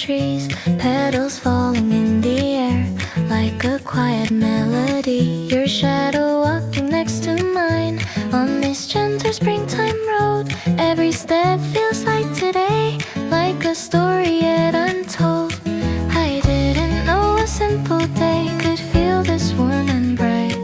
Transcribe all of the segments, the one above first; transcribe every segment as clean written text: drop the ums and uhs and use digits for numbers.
trees, petals falling in the air like a quiet melody. Your shadow walking next to mine on this gentle springtime road. Every step feels like today, like a story yet untold. I didn't know a simple day could feel this warm and bright.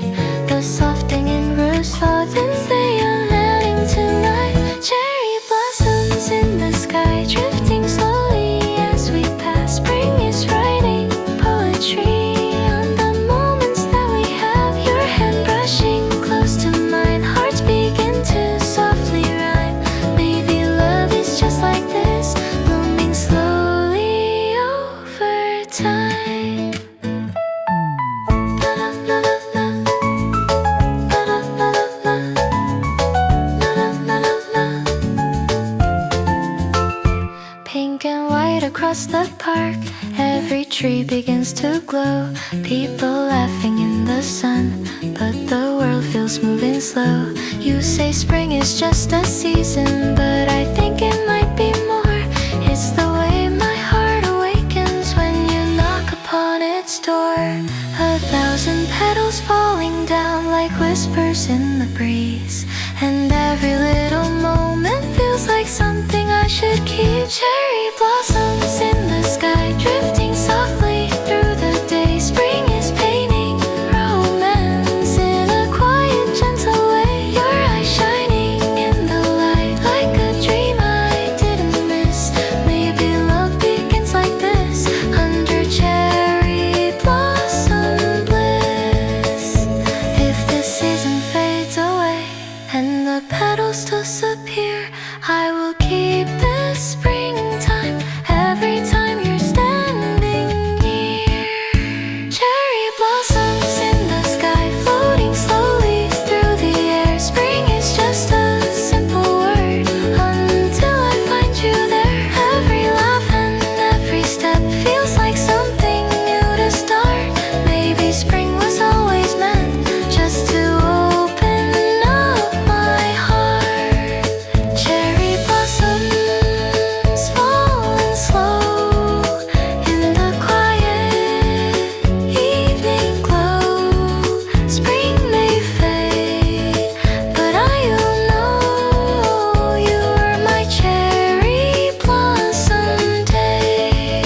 The softening in rose softens the unending tonight. Cherry blossoms in the sky, drifting slowly as we pass. Spring is writing poetry on the moments that we have. Your hand brushing close to mine, hearts begin to softly rhyme. Maybe love is just like this, blooming slowly over time. Pink and white across the park, every tree begins to glow. People laughing in the sun, but the world feels moving slow. You say spring is just a season, but I think it might be more. It's the way my heart awakens when you knock upon its door. 1,000 petals falling down like whispers in the breeze, and every little moment feels like something I should keep. Cherry blossoms in the sky, drifting softly through the day. Spring is painting romance in a quiet, gentle way. Your eyes shining in the light like a dream I didn't miss. Maybe love begins like this, under cherry blossom bliss. If this season fades away and the petals disappear, I will keep this springtime every time you're standing near. Cherry blossoms in the sky, floating slowly through the air. Spring is just a simple word until I find you there. Every laugh and every step feels like something new to start. Maybe spring was always meant just to open up my heart. Cherry blossoms falling slow in the quiet evening glow. Spring may fade, but I will know you were my cherry blossom day.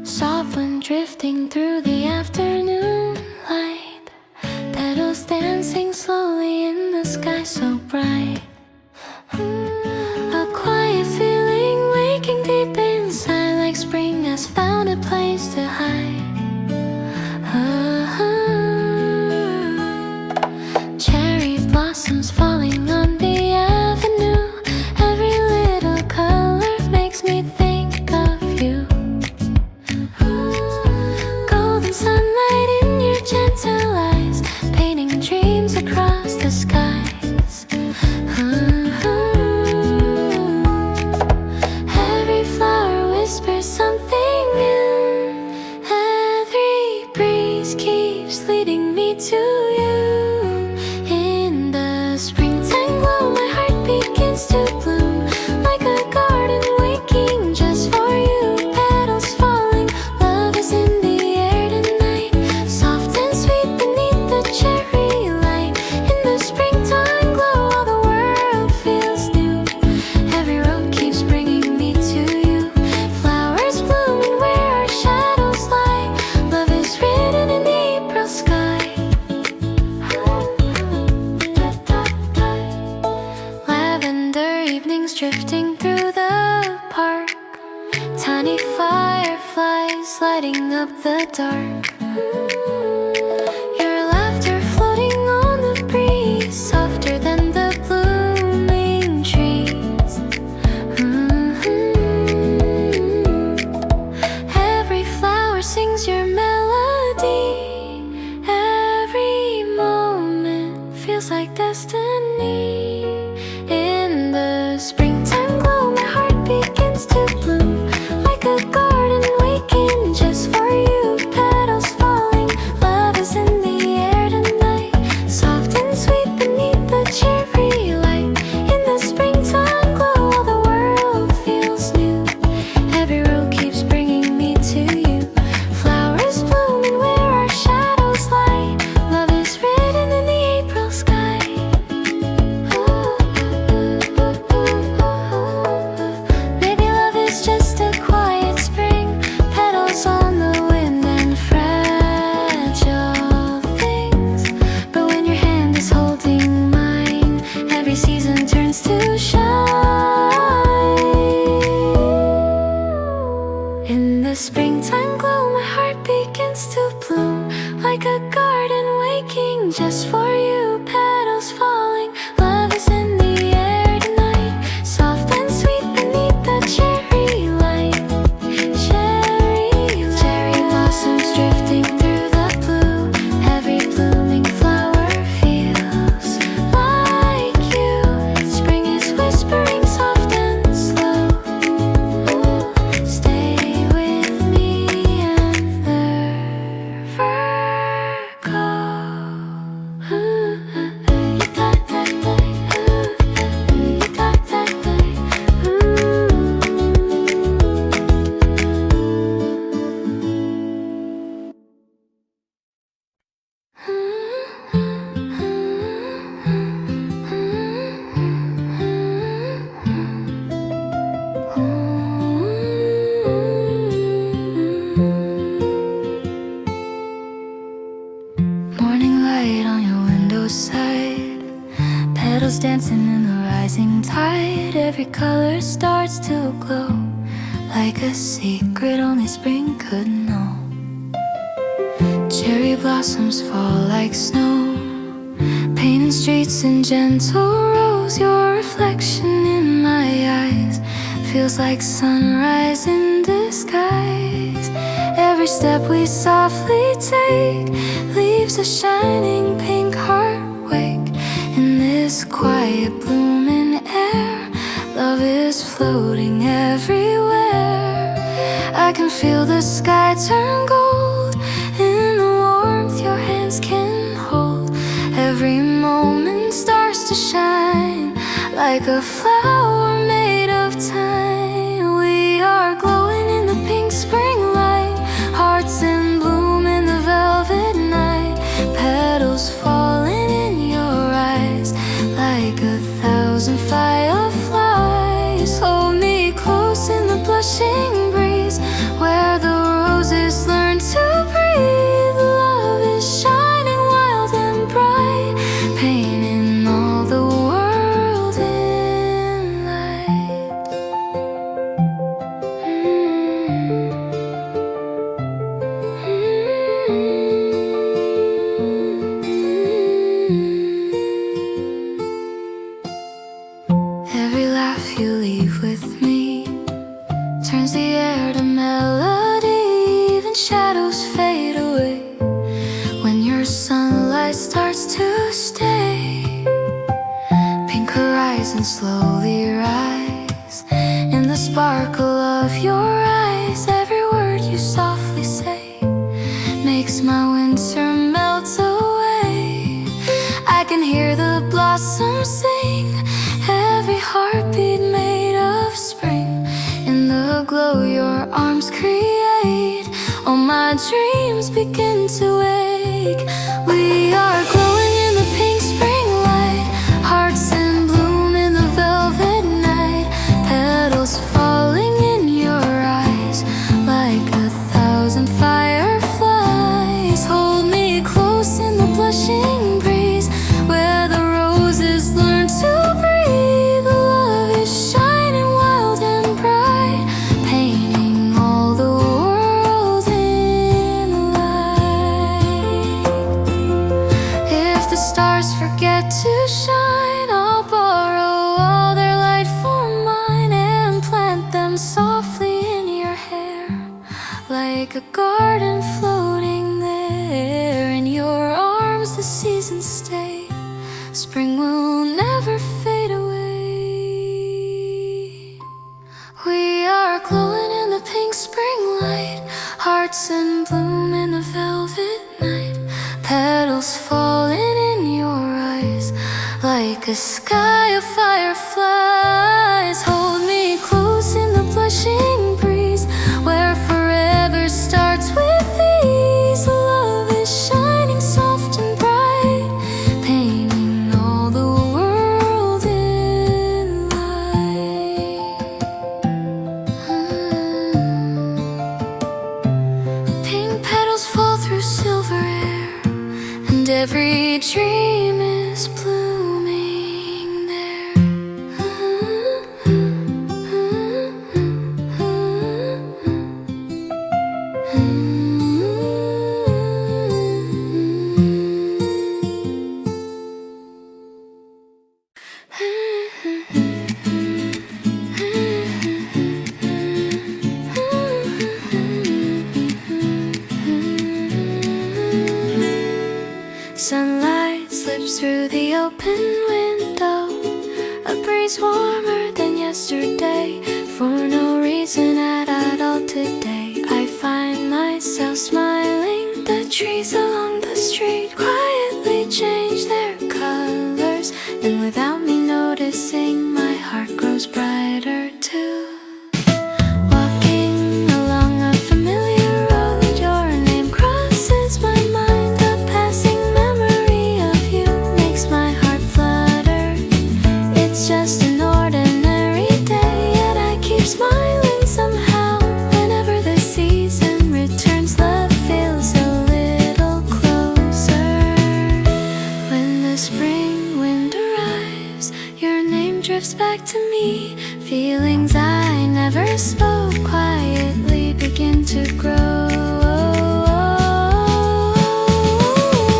Soft wind drifting through the afternoon light, petals dancing slowly in the sky so bright. A quiet feeling waking deep inside, like spring has found a place to hide. Cherry blossoms falling on the avenue. Every little color makes me think of you. Golden sunlight in your gentle eyes, painting dreams across the skies. Every flower whispers something new. Every breeze keeps leading me to you. In the springtime glow, my heart begins to bloom like a garden waking just for you. Petals falling, love is in the air tonight, soft and sweet beneath the cherry light. In the springtime glow, all the world feels new. Every road keeps bringing me to you. Flowers blooming where our shadows lie. Love is written in the April sky. Lavender evenings drifting through the park, tiny fireflies lighting up the dark. Your laughter floating on the breeze, softer than the blooming trees. Every flower sings your melody. Every moment feels like destiny. In the springtime glow, my heart begins to bloom like a garden waking just for rainbows dancing in the rising tide. Every color starts to glow, like a secret only spring could know. Cherry blossoms fall like snow, painting streets in gentle rose. Your reflection in my eyes feels like sunrise in disguise. Every step we softly take leaves a shining pink heart wake. In this quiet blooming air, love is floating everywhere. I can feel the sky turn gold in the warmth your hands can hold. Every moment starts to shine like a flower made of time. We are glowing in the pink spring light, hearts in bloom in the velvet night. Petals falling in your eyes like 1,000 fireflies. Hold me close in the blushing breeze, where the roses learn to breathe. Love is shining wild and bright, painting all the world in light. Every laugh you leave with me turns the air to melody. Even shadows fade away when your sunlight starts to stay. Pink horizons slowly rise in the sparkle of your eyes. Every word you softly say makes my winter melt away. I can hear the blossoms sing, every heartbeat made of spring. In the glow your arms create, all my dreams begin to wake. We are glowing in the pink spring light, hearts in bloom in the velvet night. Petals falling in your eyes like 1,000 fireflies. Hold me close in the blushing breeze, where the roses learn to breathe. Love is shining wild and bright, painting all the world in light. If the stars forget to shine, I'll borrow all their light for mine and plant them softly in your hair, like a garden floating there. In your arms the seasons stay, spring will never fade away. We are glowing in the pink spring light, hearts in bloom in the velvet night. Petals falling in your eyes like a sky of fireflies. Hold me close in the blushing breeze, where forever starts with ease. Love is shining soft and bright, painting all the world in light. Pink petals fall through silver air, and every dream is blooming there. Sunlight slips through the open window, a breeze warmer than yesterday. For no reason at all today, I find myself smiling. The trees along the street quietly change their colors, and without me noticing, my heart grows brighter too. Walking along a familiar road, your name crosses my mind. A passing memory of you makes my heart flutter. It's just an ordinary day, yet I keep smiling somehow. Whenever the season returns, love feels a little back to me. Feelings I never spoke quietly begin to grow.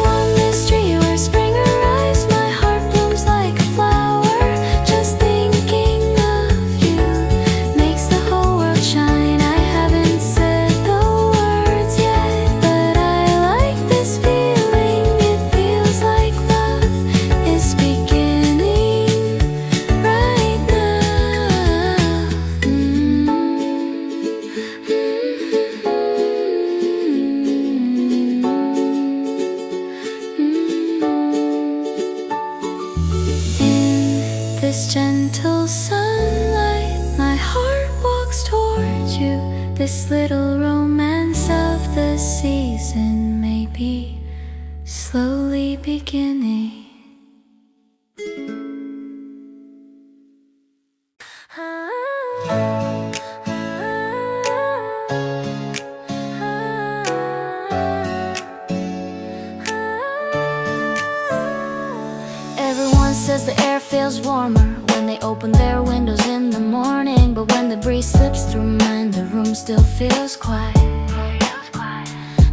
On this tree where spring arrives, my heart blooms like a flower. Just thinking of you makes the whole world shine. I haven't said the words yet, but I like this feeling. It feels like love is beginning right now. In this gentle sunlight, my heart walks towards you. This little romance of the season may be slowly beginning. Everyone says the air feels warmer when they open their windows in the morning, but when the breeze slips through mine, the room still feels quiet.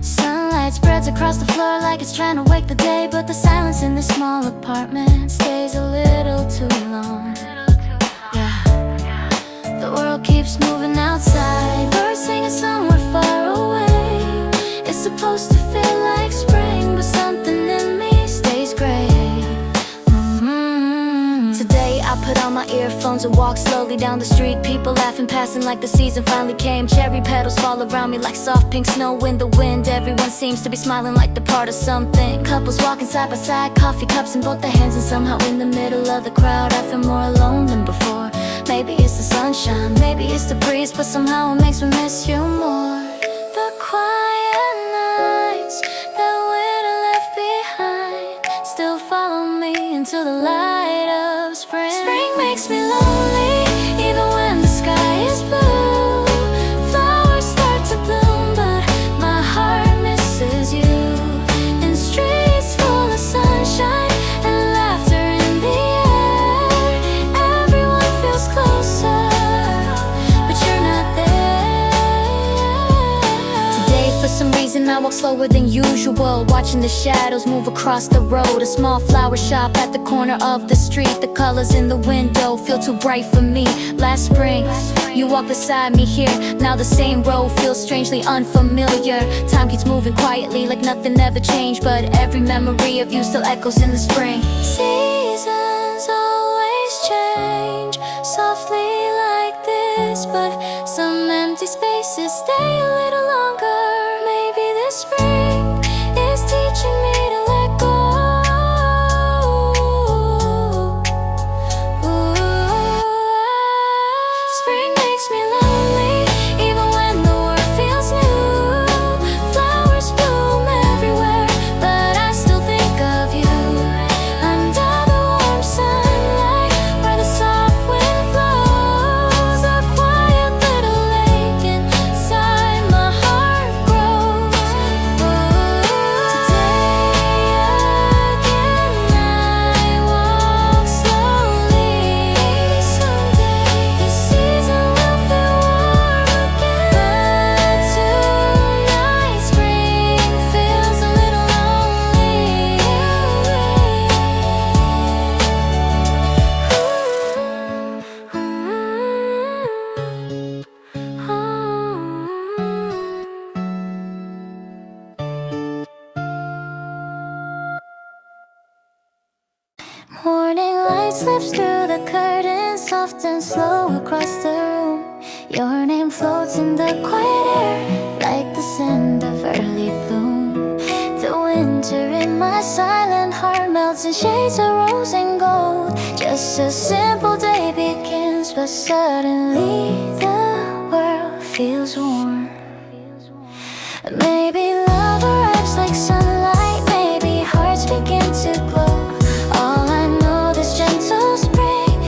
Sunlight spreads across the floor like it's trying to wake the day, but the silence in this small apartment stays a little too long. Yeah, the world keeps moving outside, birds singing somewhere far away. It's supposed to feel like spring, but something in me stays gray. Today I put on my earphones and walk slowly down the street. People laughing, passing like the season finally came. Cherry petals fall around me like soft pink snow in the wind. Everyone seems to be smiling like they're part of something. Couples walking side by side, coffee cups in both their hands, and somehow in the middle of the crowd I feel more alone than before. Maybe it's the sunshine, maybe it's the breeze, but somehow it makes me miss you more. The quiet nights that we'd left behind still follow me into the light of spring. Spring makes me lonely, even when the sky is blue. Flowers start to bloom, but my heart misses you. In streets full of sunshine and laughter in the air, everyone feels closer, but you're not there. Today for some reason I walk slower than usual, watching the shadows move across the road. A small flower shop at the corner of the street. The colors in the window feel too bright for me. Last spring, you walked beside me here. Now the same road feels strangely unfamiliar. Time keeps moving quietly like nothing ever changed, but every memory of you still echoes in the spring. Seasons always change softly like this, but some empty spaces stay a little longer. Maybe this spring is teaching me to let go. Spring makes me lonely, even when the world feels new. Flowers bloom everywhere, but I still think of you. Under the warm sunlight, where the soft wind flows, a quiet little lake inside my heart grows. Today again I walk slowly. Someday the season will feel warm again, but tonight spring feels a little lonely. Morning light slips through the curtains, soft and slow across the room. Your name floats in the quiet air like the scent of early bloom. The winter in my silent heart melts in shades of rose and gold. Just a simple day begins, but suddenly the world feels warm. Maybe love arrives like sunlight, maybe hearts begin to glow. All I know, this gentle spring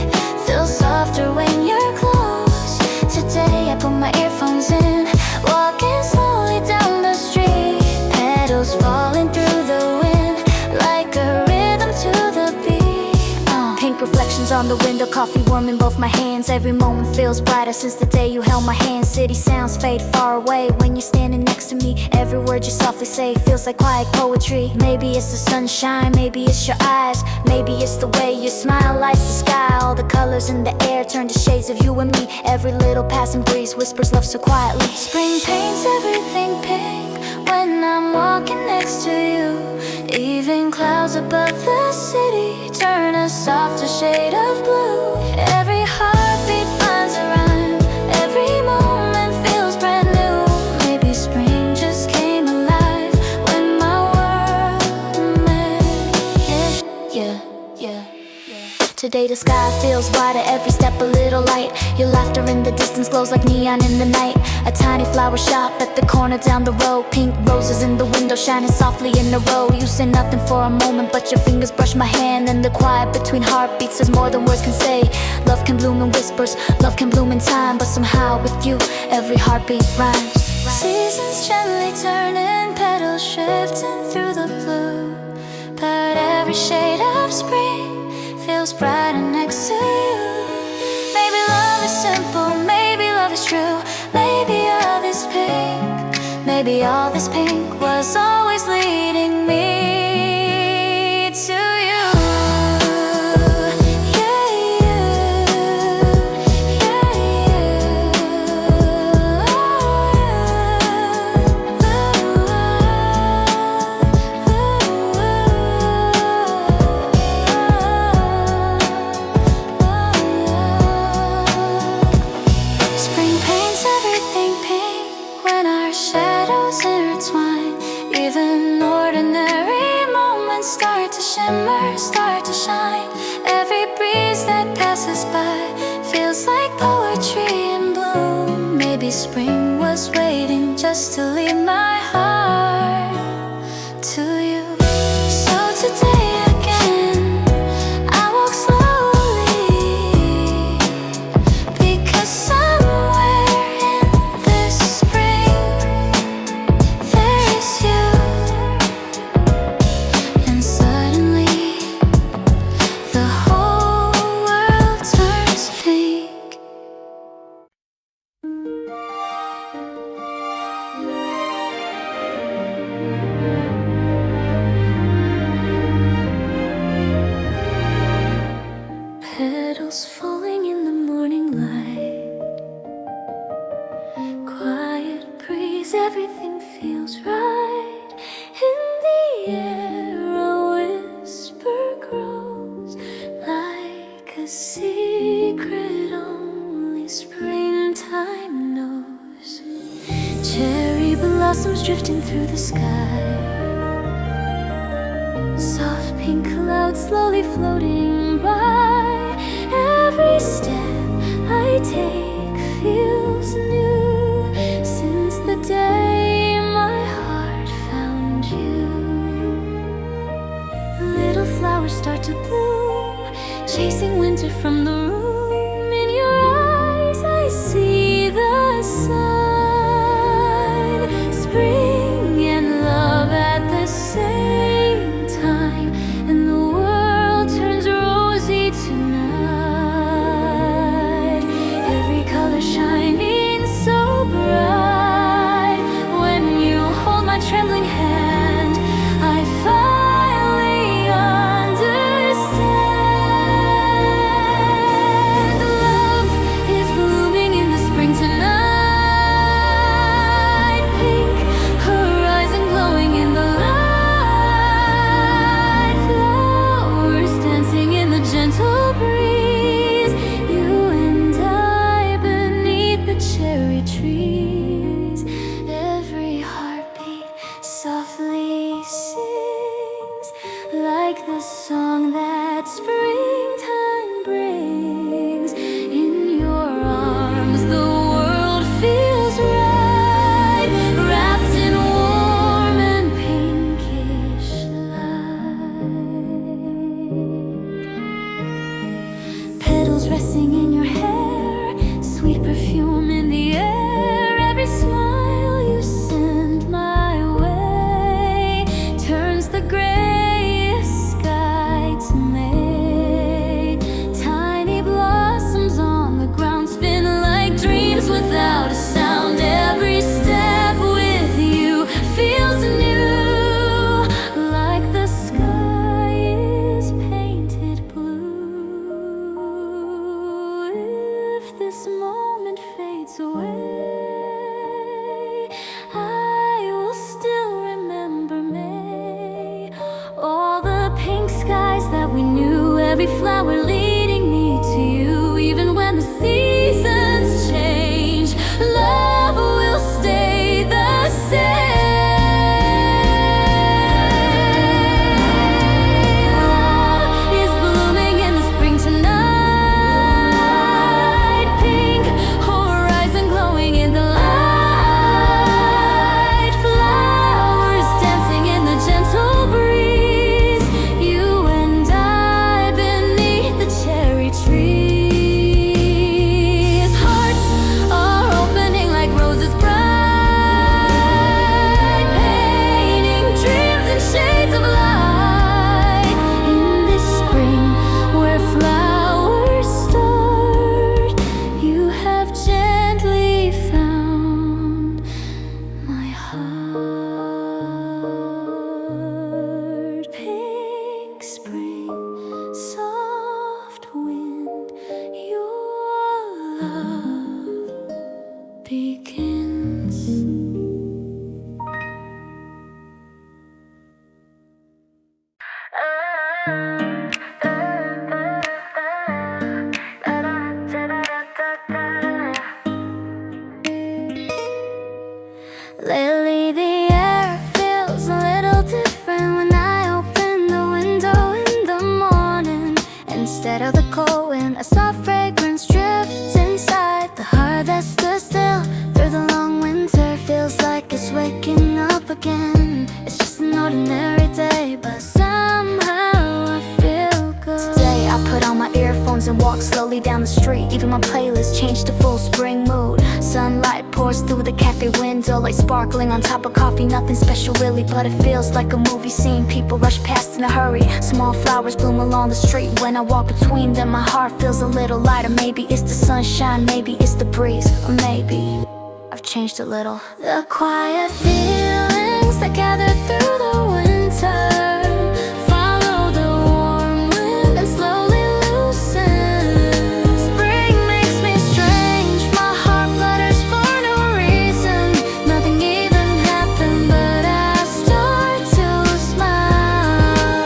feels softer when you're close. Today I put my earphones in, walking slowly down the street. Petals falling through the wind like a rhythm to the beat. Pink reflections on the window, coffee warm in both my hands. Every moment feels brighter since the day you held my hand. City sounds fade far away when you're standing next to me. Every word you softly say feels like quiet poetry. Maybe it's the sunshine, maybe it's your eyes, maybe it's the way your smile lights the sky. All the colors in the air turn to shades of you and me. Every little passing breeze whispers love so quietly. Spring paints everything pink when I'm walking next to you. Even clouds above the city turn a softer shade of blue. Every heartbeat finds a rhyme, every moment feels brand new. Maybe spring just came alive when my world met. Yeah. Today the sky feels brighter, every step a little light. Your laughter in the distance glows like neon in the night. A tiny flower shop at the corner down the road. Pink roses in the window shining softly in a row. You say nothing for a moment but your fingers brush my hand. And the quiet between heartbeats is more than words can say. Love can bloom in whispers, love can bloom in time. But somehow with you every heartbeat rhymes. Seasons gently turning, petals shifting through the blue. But every shade of spring feels brighter next to you. Maybe love is simple, maybe love is true. Maybe all this pink, maybe all this pink was always leading me to you. Start to shine. Every breeze that passes by feels like poetry in bloom. Maybe spring was waiting just to lead my heart to you. So today again I walk slowly, because somewhere in this spring there is you. And suddenly the whole world turns pink. Petals falling in the morning light. Quiet breeze, everything feels right. In the air a whisper grows like a secret only springtime knows. Cherry blossoms drifting through the sky. Soft pink clouds slowly floating by. Every step I take feels new since the day my heart found you. Little flowers start to bloom, chasing winter from the room. In your eyes I see the sun. Spring and love at the same time. And the world turns rosy tonight. Every color shining so bright. When you hold my trembling hand, I finally understand. up again. It's just an ordinary day, but somehow I feel good. Today I put on my earphones and walk slowly down the street. Even my playlist changed to full spring mood. Sunlight pours through the cafe window like sparkling on top of coffee. Nothing special really, but it feels like a movie scene. People rush past in a hurry. Small flowers bloom along the street. When I walk between them, my heart feels a little lighter. Maybe it's the sunshine, maybe it's the breeze, or maybe I've changed a little. The quiet feelings that gather through the winter follow the warm wind and slowly loosen. Spring makes me strange, my heart flutters for no reason. Nothing even happened, but I start to smile.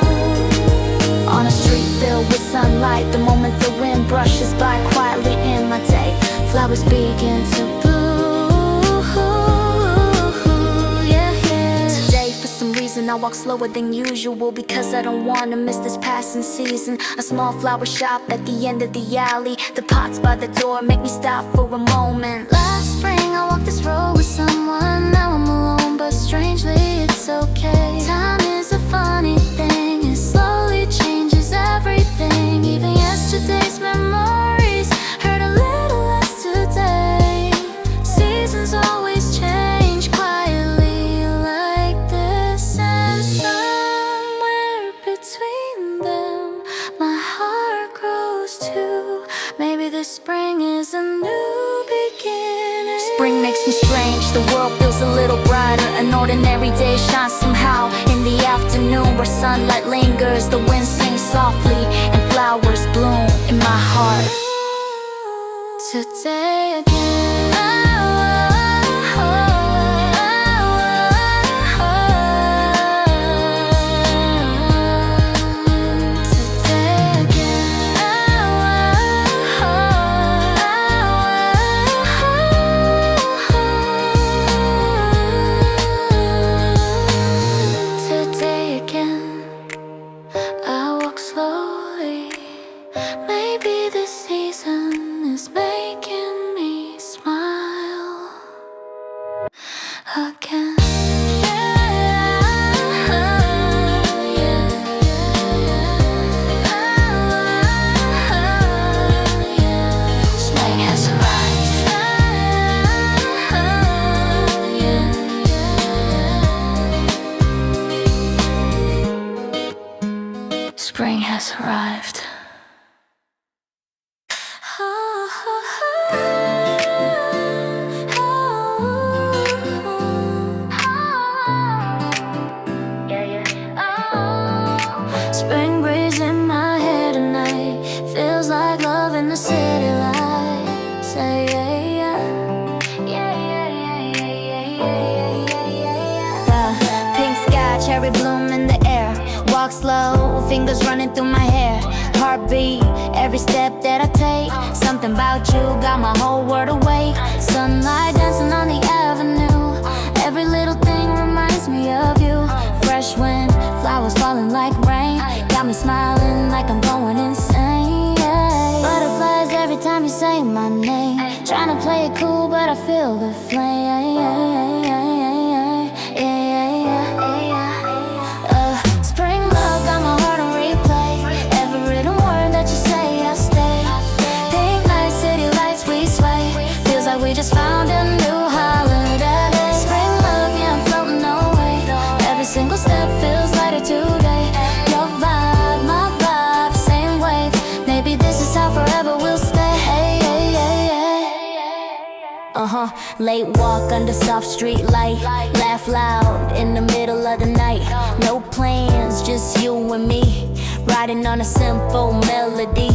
On a street filled with sunlight, the moment the wind brushes by quietly in my day, flowers begin to bloom. I walk slower than usual because I don't wanna miss this passing season. A small flower shop at the end of the alley. The pots by the door make me stop for a moment. Last spring I walked this road with someone. Now I'm alone, but strangely it's okay. Time is a funny thing, it slowly changes everything. Even yesterday's memories hurt a little less today. Seasons always change quietly like this, and somewhere between them my heart grows too. Maybe this spring is a new beginning. Spring makes me strange, the world feels a little brighter. An ordinary day shines somehow in the afternoon, where sunlight lingers, the wind sings softly, and flowers bloom in my heart. Today again, again. Spring has arrived. Spring has arrived. Spring breeze in my hair tonight, feels like love in the city lights. Yeah, yeah, yeah. The pink sky, cherry bloom in the air. Walk slow, fingers running through my hair. Heartbeat, every step that I take. Something about you got my whole world awake. Sunlight dancing on the avenue. Every little thing reminds me of you. Fresh wind, flowers falling like rain. Got me smiling like I'm going insane, yeah. Butterflies every time you say my name. Trying to play it cool, but I feel the flame, spring love got my heart on replay. Every written word that you say, I stay. Pink night, city lights, we sway. Feels like we just found a new holiday. Spring love, yeah, I'm floating away. Every single step feels lighter today. Your vibe, my vibe, same wave. Maybe this is how forever we'll stay. Late walk under soft street light. Laugh loud in the middle of the night. No plans, just you and me. Riding on a simple melody.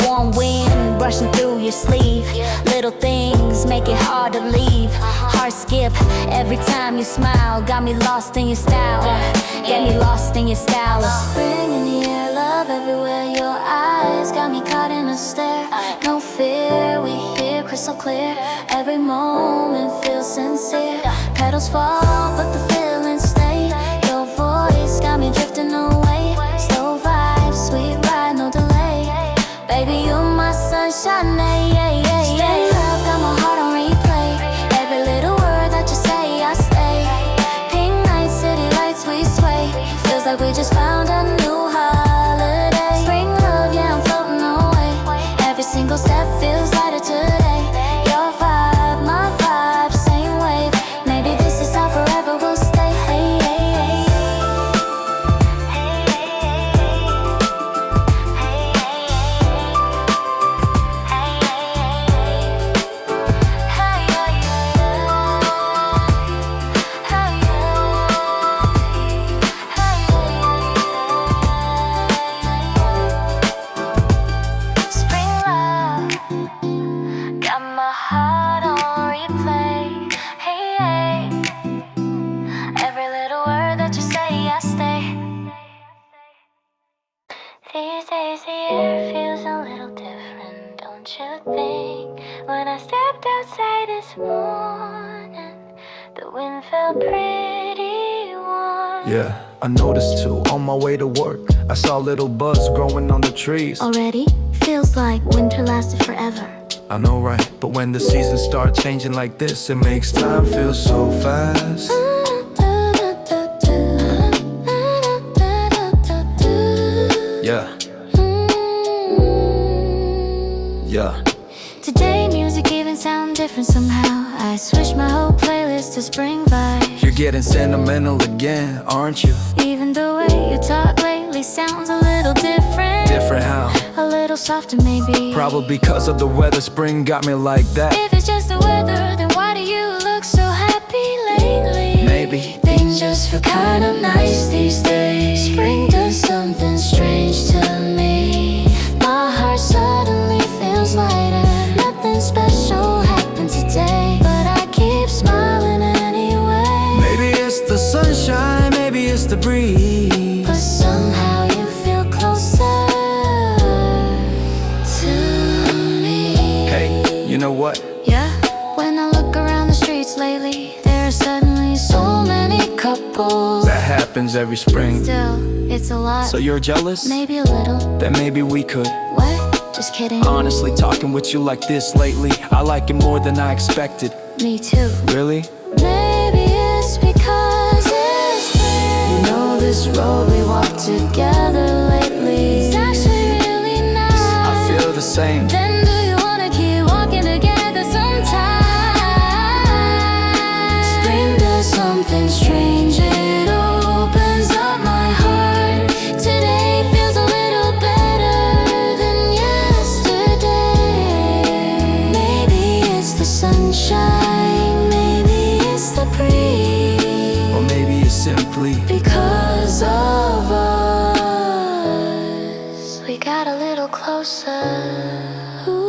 Warm wind brushing through your sleeve. Little things make it hard to leave. Heart skip every time you smile. Got me lost in your style. Get me lost in your style. Spring in the air, love everywhere. Your eyes got me caught in a stare. No fear, we hear crystal clear. Every moment feels sincere. Petals fall, but the feelings stay. Your voice got me drifting away. Slow vibes, sweet ride, no delay. Baby, you're my sunshine, Stay love, got my heart on replay. Every little word that you say, I stay. Pink like we just found a new holiday. Spring love, yeah, I'm floating away. Every single step feels lighter today. Your vibe, my vibe, same wave. Maybe this is how forever we'll stay. Hey, hey, hey. These days the air feels a little different, don't you think? When I stepped outside this morning, the wind felt pretty warm. Yeah, I noticed too, on my way to work I saw little buds growing on the trees. Already? Feels like winter lasted forever. I know, right? But when the seasons start changing like this, it makes time feel so fast. Yeah. Yeah. Today music even sound different somehow. I switched my whole playlist to spring vibes. You're getting sentimental again, aren't you? Even the way you talk lately sounds a little different. Different how? A little softer maybe. Probably because of the weather, spring got me like that. If it's just the weather, then why do you look so happy lately? Maybe things just feel kinda nice these days. Spring does something strange to me. My heart suddenly feels lighter. Nothing special happened today, but I keep smiling anyway. maybe it's the sunshine, maybe it's the breeze, But somehow you feel closer to me. Hey, you know what? Yeah, when I look around the streets lately, there are suddenly so many couples. That happens every spring. Still, it's a lot. So you're jealous? Maybe a little. Then maybe we could. What? Just kidding. Honestly, talking with you like this lately, I like it more than I expected. Me too. Really? Maybe it's because it's spring. You know this road we walked together lately, it's actually really nice. I feel the same. Then do you wanna keep walking together sometime? Spring does something strange, it opens up my heart. Today feels a little better than yesterday. Maybe it's the sunshine, maybe it's the breeze, Or maybe it's simply because of us, we got a little closer. Ooh.